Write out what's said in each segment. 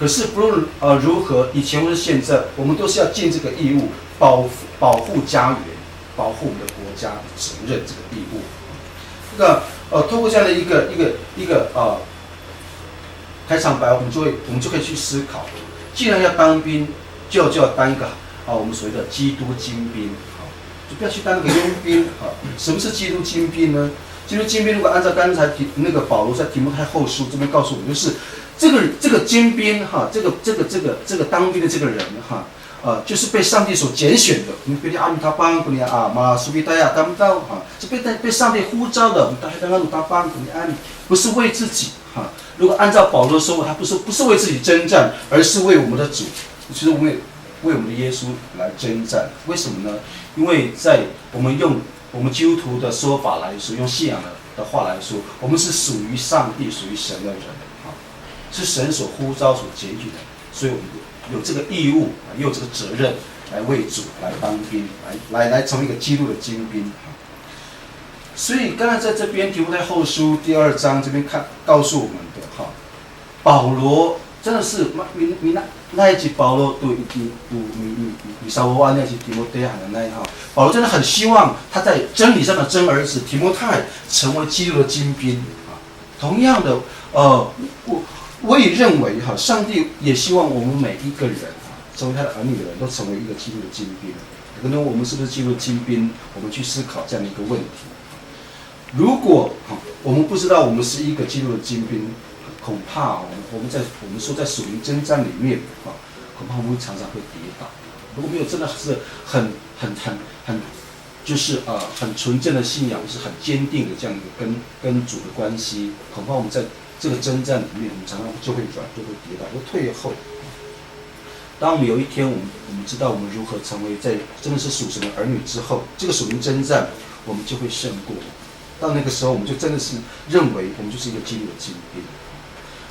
可是不论如何，以前或是现在，我们都是要尽这个义务，保护家园，保护我们的国家的责任这个义务。透过这样的一个开场白，我们就可以去思考，既然要当兵，就要当一个我们所谓的基督精兵，就不要去当那个佣兵。什么是基督精兵呢？基督精兵如果按照刚才那个保罗在提摩太后书这边告诉我们，就是这个精兵这个当兵的这个人就是被上帝所拣选的。你比如阿米他邦，比如马苏比达亚当道是被上帝呼召的。大家刚刚他邦，不是为自己如果按照保罗说，他不是为自己征战，而是为我们的主，就是为我们的耶稣来征战。为什么呢？因为在我们用我们基督徒的说法来说，用信仰的话来说，我们是属于上帝、属于神的人是神所呼召、所拣选的，所以我们有这个义务，也有这个责任来为主来当兵，来成为一个基督的精兵。所以刚才在这边提摩太后书第2章这边告诉我们的保罗真的是那一集保罗对你稍微那一集提摩太的那一号，保罗真的很希望他在真理上的真儿子提摩太成为基督的精兵。同样的，我也认为上帝也希望我们每一个人成为他的儿女的人都成为一个基督的精兵。可能我们是不是基督的精兵？我们去思考这样的一个问题。如果我们不知道我们是一个基督的精兵，恐怕我们说在属灵征战里面恐怕我们常常会跌倒。如果没有真的是很就是很纯正的信仰，是很坚定的这样一个跟主的关系，恐怕我们在这个征战里面，我们常常就会跌倒，会退后。当我们有一天我们知道我们如何成为在真的是属神的儿女之后，这个属灵征战我们就会胜过。到那个时候，我们就真的是认为我们就是一个基督的精兵。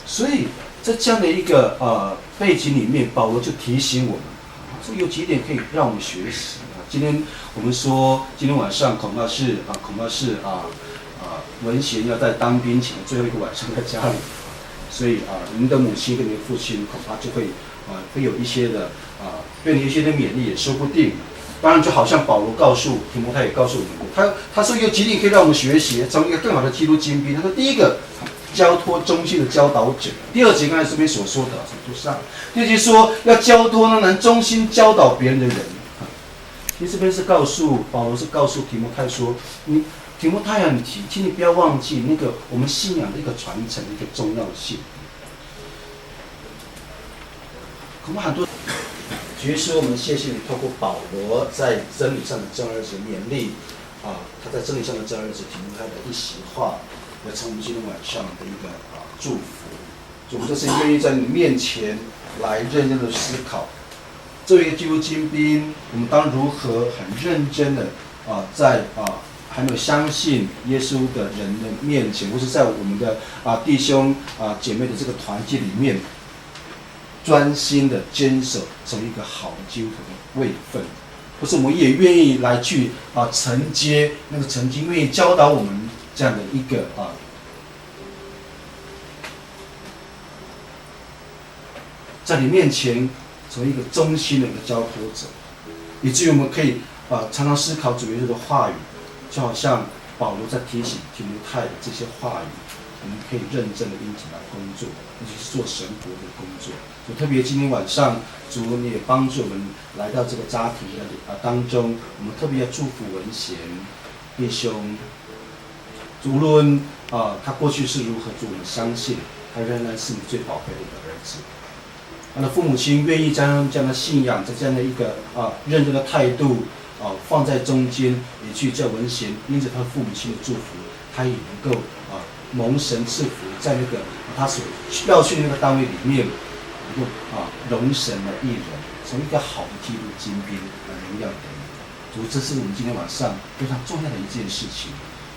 所以在这样的一个背景里面，保罗就提醒我们，说有几点可以让我们学习。今天我们说，今天晚上恐怕是文贤要在当兵前的最后一个晚上在家里，所以您的母亲跟您的父亲恐怕就会有一些的对你一些的勉励也说不定。当然，就好像保罗告诉提摩太也告诉我们，他说有几点可以让我们学习，成为一个更好的基督精兵。他说，第一个，交托忠心的教导者；第二节刚才这边所说的，第二节说要交托能忠心教导别人的人。其实这边是保罗是告诉提摩太说，提摩太请你不要忘记那个我们信仰的一个传承的一个重要性。恐怕很多。其实我们谢谢你透过保罗在真理上的真儿子勉励他在真理上的真儿子提摩太的一席话，来成为我们今天晚上的一个祝福。我们这次愿意在你面前来认真的思考，作为一个基督精兵，我们当如何很认真的在还没有相信耶稣的人的面前，或是在我们的弟兄姐妹的这个团体里面，专心的坚守成为一个好的基督徒的位分，或是我们也愿意来去承接那个曾经愿意教导我们这样的一个在你面前成为一个忠心的一个交托者，以至于我们可以常常思考主耶稣的话语，就好像保罗在提醒提摩太的这些话语，我们可以认真的因此来工作，尤其是做神国的工作。特别今天晚上，主你也帮助我们来到这个家庭的当中，我们特别要祝福文贤弟兄。无论他过去是如何，主我们相信他仍然是你最宝贝的一个儿子。他的父母亲愿意将这样的信仰，在这样的一个认真的态度放在中间，也去叫文贤因着他父母亲的祝福，他也能够蒙神赐福，在那个他所要去的那个单位里面，能够荣神的艺人，从一个好的基督精兵来荣耀神。主，这是我们今天晚上非常重要的一件事情。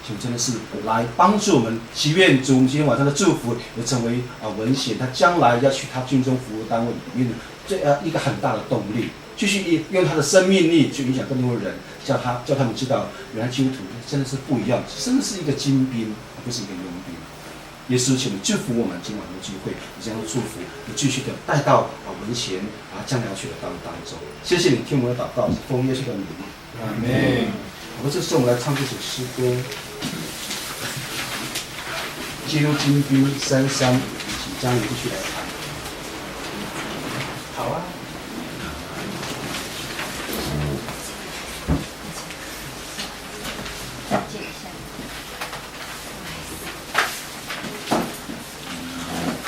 主真的是来帮助我们，祈愿主今天晚上的祝福也成为文贤他将来要去他军中服务单位里面的一个很大的动力，继续用他的生命力去影响更多的人，叫他们知道，原来基督徒真的是不一样，真的是一个精兵，而不是一个佣兵。耶稣，请你祝福我们今晚的聚会，你将祝福你继续的带到文贤将来要去的当中。谢谢你听我们的祷告，奉耶稣的名，阿门。好，这时候我们来唱这首诗歌，进入金兵33，请嘉玲继续来弹。好啊。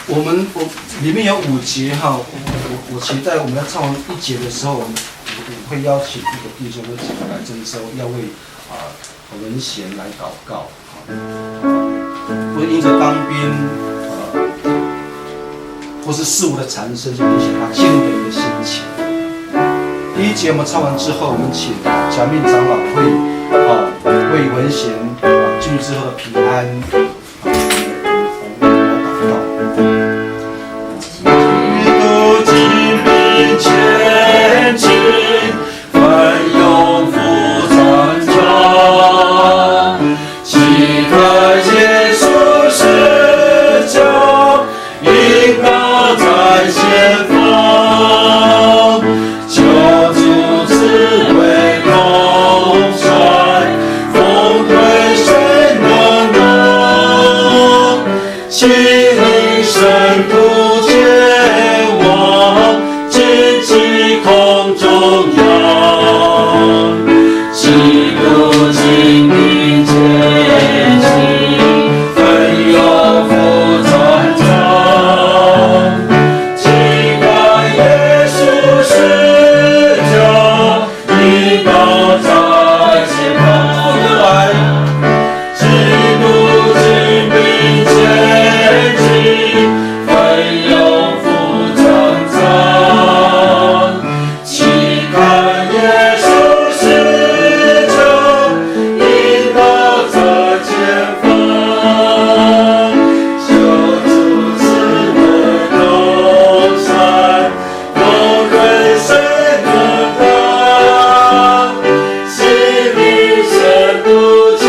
我里面有5节哈，我期待我们要唱完1节的时候，我会邀请一个弟兄或姐妹来这时候要为文贤来祷告，或因着当兵或是事物的缠身，就影响他进入的一个心情。第1节我们唱完之后，我们请假面长老为文贤进入之后的平安。前进，奋勇赴战场，期待耶稣是将引导在前方，救主慈悲共善，风对水暖暖，心灵深度前往。空中央，基督精兵前行，奋勇赴战场，期待耶稣是将引导在前方。基督精兵前行，奋勇赴战场。看耶稣是将引导在前方，救主慈悲共善，风对水暖暖，心灵深度前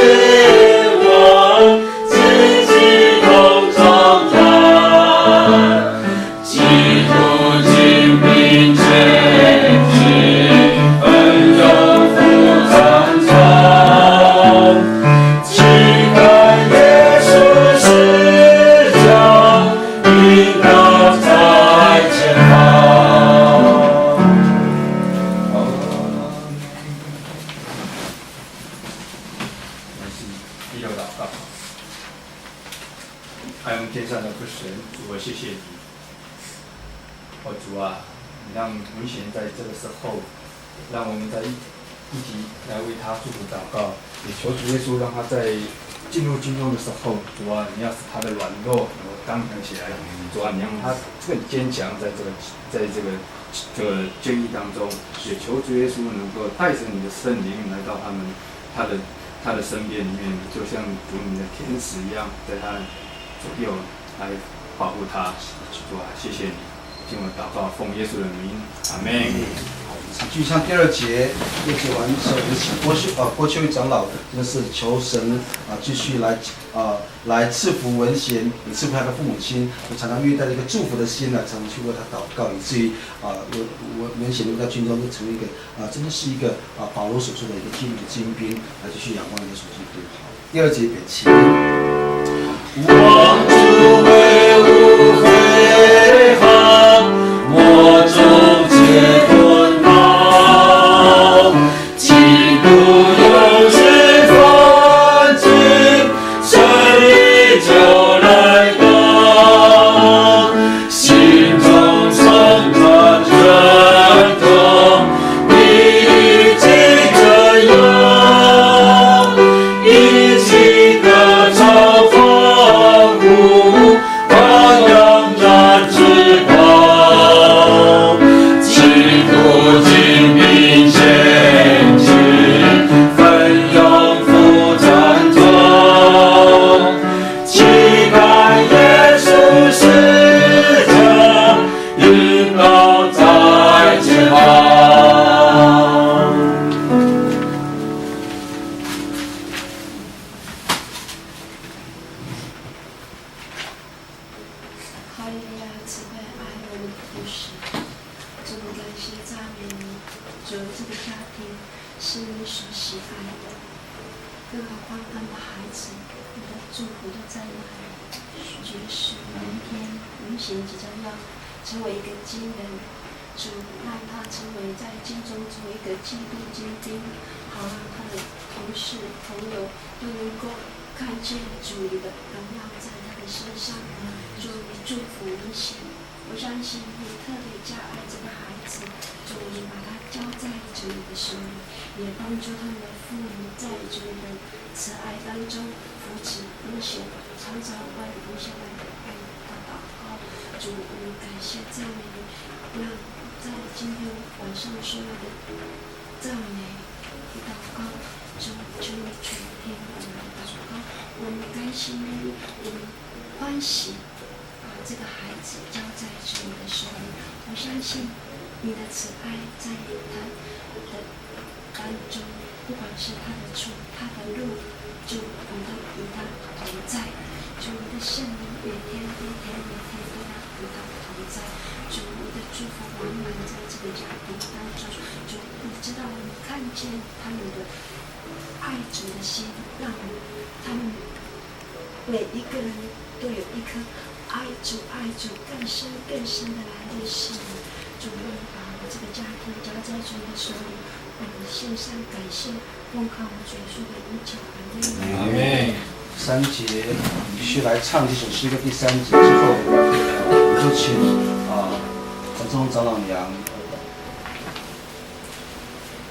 往，自己空中央，基督精兵前行。奋勇赴战场，期待耶稣是将引导在前方。第6祷告，爱我们天上的父神，主啊，谢谢你。主啊，你让文贤在这个时候。让我们在一起来为他祝福祷告，也求主耶稣让他在进入军中的时候，主啊，你要使他的软弱能够刚强起来，主啊，你让他更坚强，在这个监狱当中，也求主耶稣能够带着你的圣灵来到他的身边里面，就像主你的天使一样，在他左右来保护他。主啊，谢谢你，听我祷告，奉耶稣的名，阿门。继续唱第2节，2节完之后，我们请郭秋玉长老，真的是求神继续来赐福文贤，也赐福他的父母亲，我常常愿意带着一个祝福的心常常去为他祷告，以至于文贤在军中就成为一个真的是一个保罗所说的一个基督的精兵，来继续仰望耶稣基督。好，第2节给起。望主为无悔航，我终结捆绑，基督有时反击，胜利就来到，心中充满认同，你记着有一起歌唱。服侍。主，感谢赞美你，主，这个家庭是你所喜爱的，更何况他们的孩子，你的祝福都在那里。主的是明天明显即将要成为一个金人，主让他成为在金中成为一个基督精兵，好让他的同事朋友都能够看见主你的荣耀在他的身上。主，你祝福明显，我相信你特别加爱这个孩子，主你把他交在主你的手里，也帮助他们的父母在主你的慈爱当中扶持明显，常常为留下来的爱的祷告。主，我们感谢赞美你，让在今天晚上所有的赞美与祷告，主求你垂听我们的祷告，我们甘心乐意，我们欢喜把这个孩子交在主你的手里。我相信你的慈爱在他的当中，不管是他的处、他的路，主你都与他同在。主，你的圣灵每天都要与他同在。主，你的祝福满满在这个家庭当中。主，你知道我们看见他们的爱主的心，让他们每一个人都有一颗爱主更深的来认识你。主，我们把我这个家庭交在主的手里，我们献上感谢，奉靠我主耶稣的名求，阿们。3节继续来唱这首诗歌第3节之后，我就请陈宗长老娘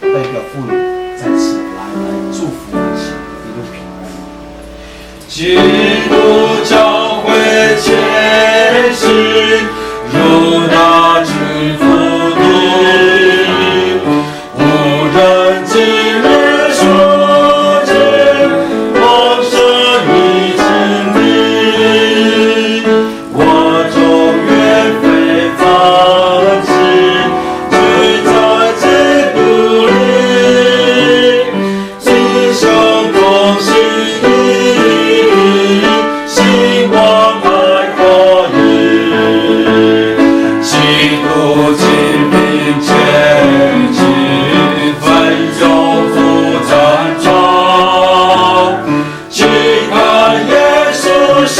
代表妇女在此来祝福一起，一路平安。基督教会前行，如那之福地，无人今日所见，往生已经历，我终愿非放弃，只在基督里，今生同心意，希望爱可以，基督精兵前进，奋勇赴战场，期盼耶稣是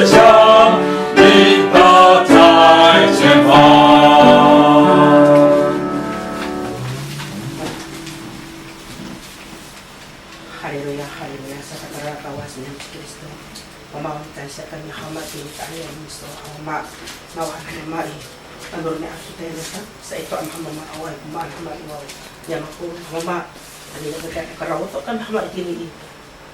将领导在前方。Haleluya, haleluya, sakatara kawas ng Kristo. Mamawitan siya kami hamatin tayo misto hama nawan hamai. Tanur ni kita yang sa ito ang hamama away kumaan hamai wow. Yang aku hamama ani nagka karawto kan hamai tini.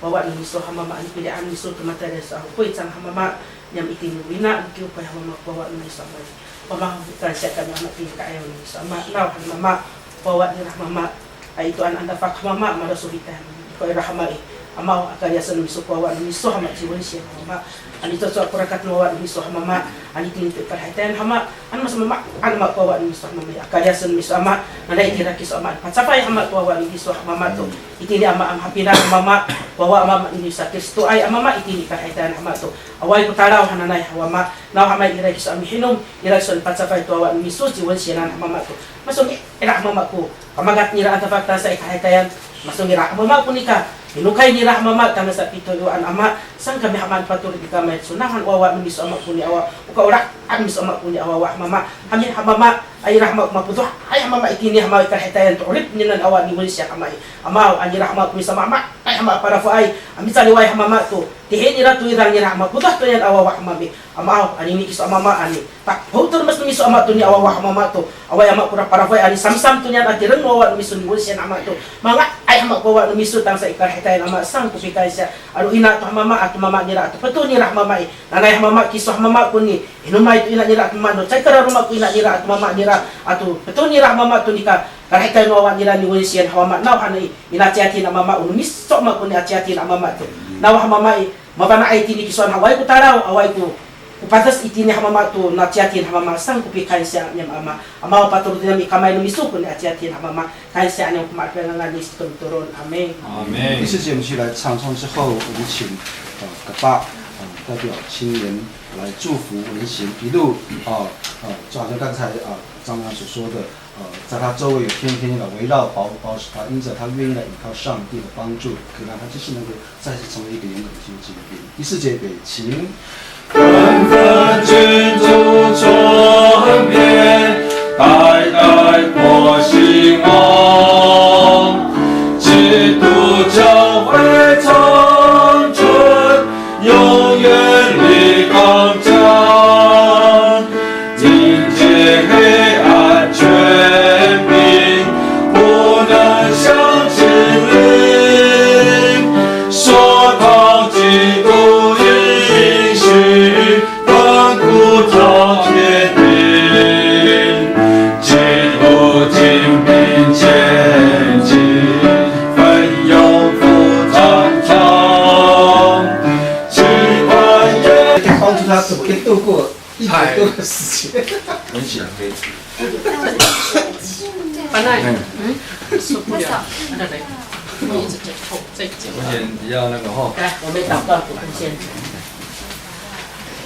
Bawa ni misto hamama ani pilihan misto tumatay sa kuy sang hamama yang itini wina kiu pa hamama bawa ni misto hamai. Mamawitan siya kami hamatin tayo misto hama naw hamama bawa ni hamama ay ito ang andafak hamama marasuhitan. Kau rahmai, amau akan yasan miso kawan miso hama jiwan siya hama, ani tu suap perakat kawan miso hama, ani tintu perhatian hama, an mas mama, an mak kawan miso hama, akan yasan miso hama, nadai kira kiso hama, pacapai hama kawan miso hama tu, itini ama hapina hama, bawa ama ini sakit tu ay ama itini perhatian hama tu, awai kutaraw hananay hama, naw hama ira kiso ami hinum, ira kiso pacapai kawan miso jiwan siya nan hama tu, masuk ira hama ku, pamagat nira anta fakta sa ikahitayan. Masuk nira mama punika hinukay nira mama kana sa pitoyoan ama sang kami haman patuloy di kamay sunahan wawa miso ama puni awa uka ora ang miso ama puni awa mama kami mama ay rahma maputo ay mama itini hama kahitayan to ulit ninan awa ni Malaysia kamay ama ani rahma puni sa mama ay hama para fo ay ami saliway mama to tihin nira to irang nira maputo to yan awa mami ama ani ni kiso mama ani tak hotor mas miso ama to ni awa mama to away ama para fo ani samsam to yan at irang wawa miso ni Malaysia ama to mga ay hama wawa miso tang sa ikahitayan ama sang kupikay siya aro ina to mama at mama nira to pato nira mama nanay mama kiso mama puni inumay to ina nira at mama chay kararuma ko ina nira at mama nira ato pato nira mama to nika kahitayan wawa nira ni Wilsian hama naw hanay inatiati na mama unumis so ma puni atiati na mama to naw mama mabana ay tini kiso haway ko taraw away ko upatas itini hamama to na tiatin hamama sang kupikay siya niya ama ama patulod nami kamay no misukon ni tiatin hamama kay siya niya kumapelangan ni turon amen 아멘. 第4节我们继续来唱之后，我们请葛爸代表青年来祝福文贤一路就好像刚才张良所说的，在他周围有天天的围绕保持他，因着他愿意来依靠上帝的帮助，可以让他就是能够再次成为一个勇敢的新精兵。第4节北请。纷纷君主传遍，代代过兴旺，基督教会长存，永远立刚强，迎接黑暗权柄，不能相信灵，说到基督应许，万古朝天定，基督精兵前进，奋勇赴战场，期盼也可以帮助他怎么可以度过100多个时间。很想可以。本来受不了，一直在痛，在讲。文贤比较那个吼。来，我们祷告，奉献。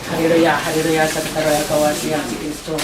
哈利路亚，哈利路亚，圣诞罗亚高瓦西亚基督，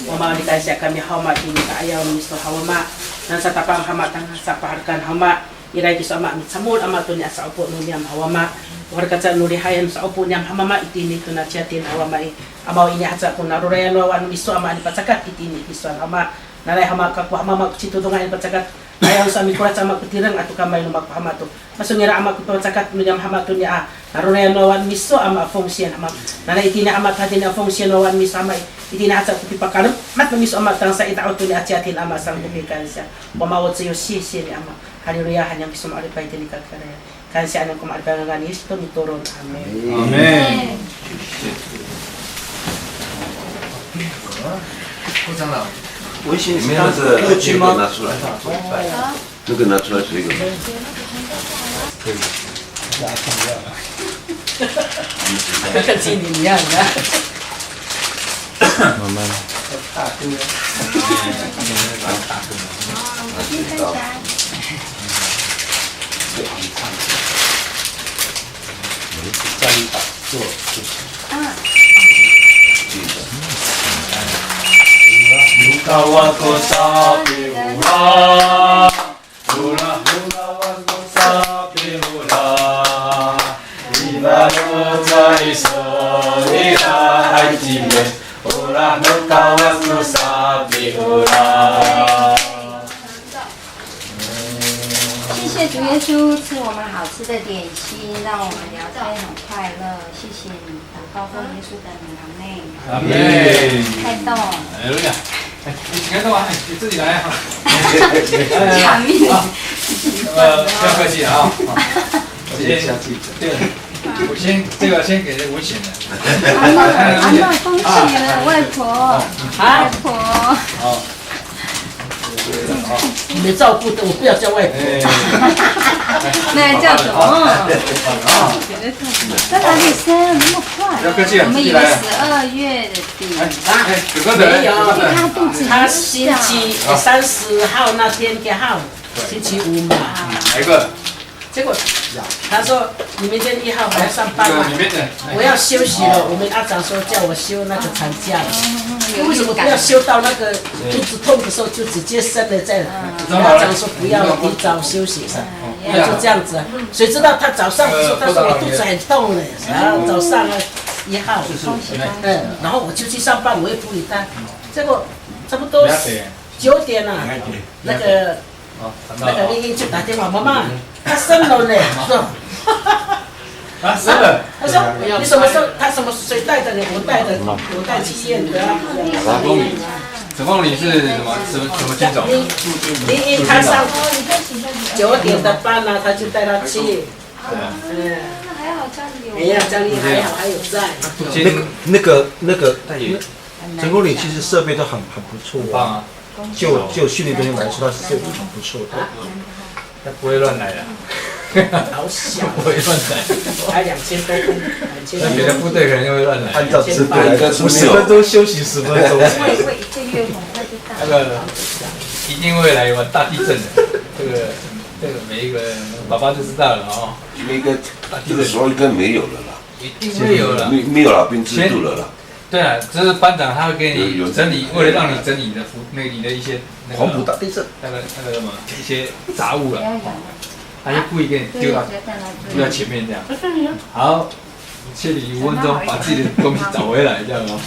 我们di kasih kami hormat ini ayam misto hawama dan satapam hamat dan saparkan hama irai kiso ama mitsamul ama tunya sa upo nunyam hawama warga sa nuri hayan sa upo nyam hamama itini tuna chatin hawama amaw ini hatsa kun narurayan wawan misto ama ni patsakat itini kiso hama naray hama kakwa hama citudungan ni patsakat ayaw sa mikurat sa makutirang ato kamay no magpahamato masungira ama kuto patsakat nunyam hamato niya narunayan wawan misto ama fungsiyan hama naray itini ama kadin ang fungsiyan wawan misto ama itini hatsa kutipakanam mat misto ama tang sa itaw to ni atyatin ama sang bumikan siya pamawat sa iyo sisi ni ama haleluya hanyang kiso maaripay tini kakaraya kan siya anong kumaaripay nga ni Kristo nituron amen Amen。副长老，文贤里面那个乐军吗？拿出来，那个拿出来水果。可以。跟个精灵一样的。慢慢。大哥。站立打坐就Lukawan ko sa pihula, hula-hulawan ko sa pihula, Ilalo sa iso, ay timen, lukawan ko sa pihula。谢谢主耶稣赐我们好吃的点心，让我们聊天很快乐。谢谢你，祷告奉耶稣的名，阿门。阿门。开动。哎呀，你请开动啊，你自己来啊。场面。不要客气啊。我先这个先给文贤的。阿嬷，恭喜你了，外婆。外婆。好。你们照顾的，我不要叫外婆。那叫什么？在哪里生那么快？不要客气啊，我们以为12月的底。有个人，没有，他肚子他星期30号那天给号，星期5嘛。哪一个？结果他说你明天1号还要上班嘛？里面的。我要休息了。我们阿长说叫我休那个产假了。为什么不要休到那个肚子痛的时候就直接生了再来？阿长说不要提早休息噻，他就这样子啊。谁知道他早上说他说我肚子很痛呢，然后早上1号，然后我就去上班，我也不理他。结果差不多9点了，那个丽英就打电话，妈妈，她生了呢。啊，生了。他说你什么时候？他什么谁带的呢？我带的，我带去医院的。陈凤梨是什么品种？丽英她上9点的班呢，他就带她去。还好家里有。哎呀，家里还好，还有在。那个成功岭其实设备都很不错啊，就训练中心来说，它是设备很不错的。他不会乱来的。好小，不会乱来。才2000多分，2000多。那别的部队可能就会乱来。按照支队来，50分钟休息10分钟。会1个月很快就到。那个一定会来有大地震的，这个每一个爸爸就知道了哦。那个这个时候应该没有了啦。一定会有了。没有老兵制度了啦。对啊，只是班长他会给你整理，为了让你整理你的你的一些黄埔大地震那个什么一些杂物了，他就故意给你丢到前面这样。好，切你5分钟，把自己的东西找回来，这样哦。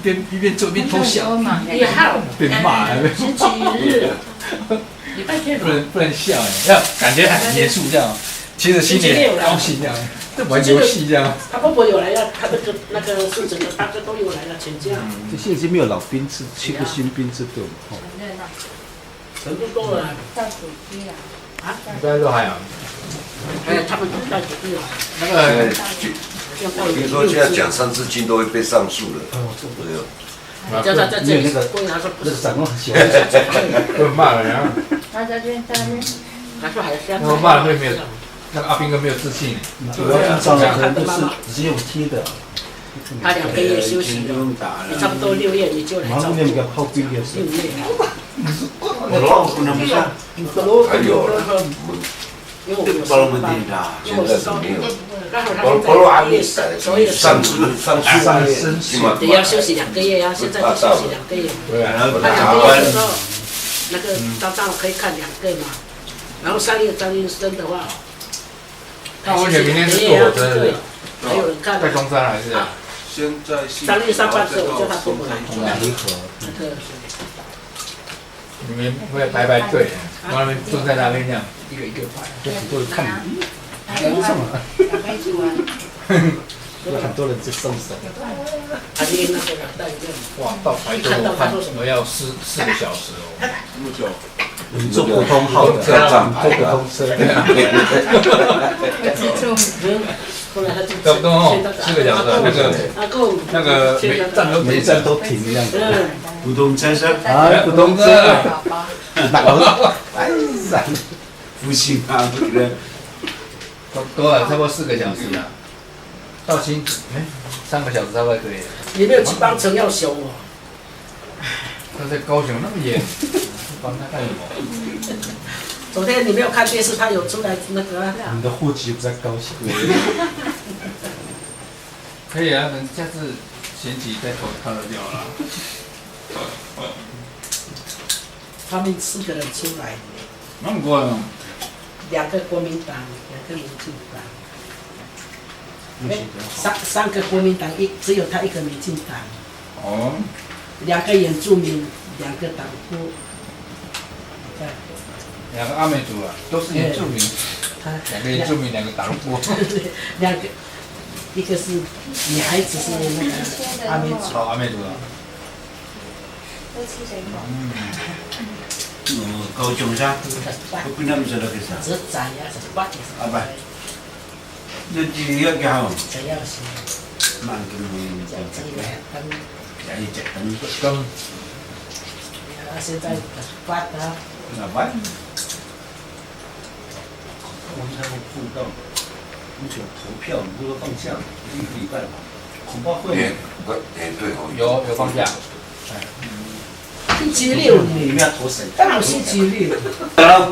一边做一边偷笑，被骂还没。星期日，礼拜天不能笑哎，要感觉很严肃这样，其实心里很高兴这样，玩游戏这样。他婆婆有来了，他那个是整个大家都有来了，全家。这现在是没有老兵制，去个新兵制度。很热闹。全部都来。倒数机啊。啊？应该都还好。哎，他们都带主力了。那个。听说现在讲三字经都会被上诉了。对哦。叫他在这里，那个长官很喜欢被骂了呀。那在这边，他说还是要。那骂了会没有？那个阿兵哥没有自信。主要是上人都是直接用踢的。他2个月休息了，你差不多6月你就来照顾。6月。还有了。因为我有上班，因为我是高中，刚好他们在毕业所有上书也要休息2个月啊，现在就休息2个月。他2个月的时候，那个早上可以看2个嘛，然后3月张医生的话，那我明天是做真的，还有人看。在中山还是？现在3月上班时候，我叫他婆婆来。你们会排队，他们坐在那边这样，一个一个排，就很多人看你。有很多人在送手。哇，到排队我看怎么要4个小时哦。这么久？你坐普通号的，坐普通车。后来他就差不多哦，4个小时，那个每站都停这样子。普通车上。啊，普通车。哎呀，不行啊，这个。多了，差不多4个小时了。到新3个小时差不多可以了。你没有去帮陈耀雄哦？他在高雄那么远，帮他干什么？昨天你没有看电视，他有出来那个。你的户籍不在高雄。可以啊，下次前期再投他的掉了。他们4个人出来。那么多呢？2个国民党，2个民进党。3个国民党，只有他1个民进党。哦。2个原住民，2个党夫。 2个阿美族啊，都是原住民。2个原住民，2个党夫。2个，一个是女孩子是那个阿美族。哦，阿美族啊。都吃水果。高雄噻，我跟他们说那个啥。只宰呀，是8点。啊不，那就要搞。只要是。慢点就。这个灯。一只灯。灯。现在8的。 那完。我们才会碰到，目前投票如果放假1个礼拜吧，恐怕会。对哦。有放假。星期6你们要投谁？刚好星期6。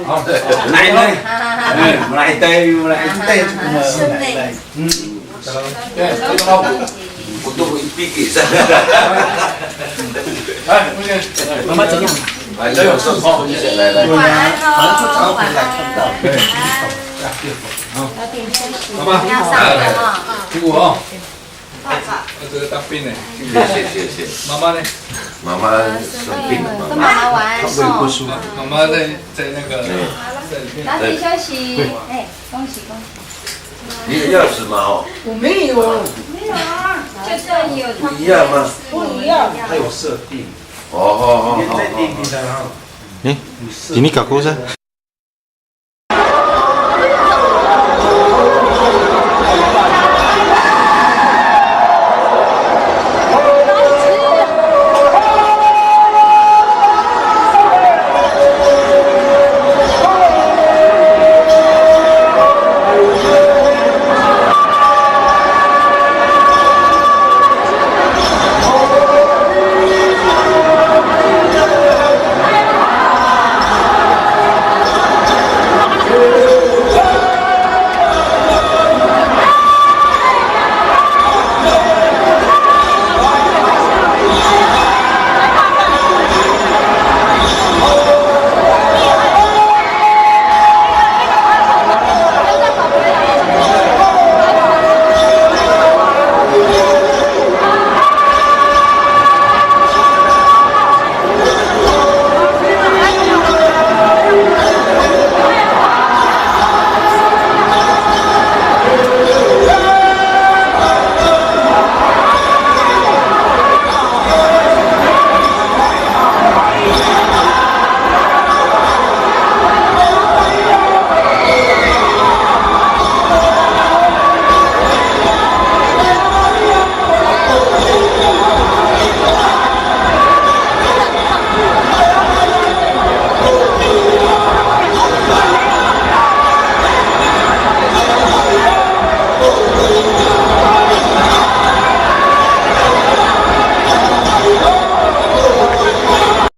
好，来，来带，来。对，这个好。 我都会逼给噻。哎，不行，妈妈怎样？来，要有顺风，来，晚安哦，晚安。对，好。要点休息，妈妈要上班啊。听我哦。爸爸。这个当兵的。谢。妈妈呢？妈妈生病了，跟妈妈晚安不说。妈妈在那个。早点休息，哎，恭喜恭喜。 你有钥匙吗？哦。我没有。没有啊，就这里有他们。一样吗？不一样。它有设定。哦。在电梯上。你搞过噻？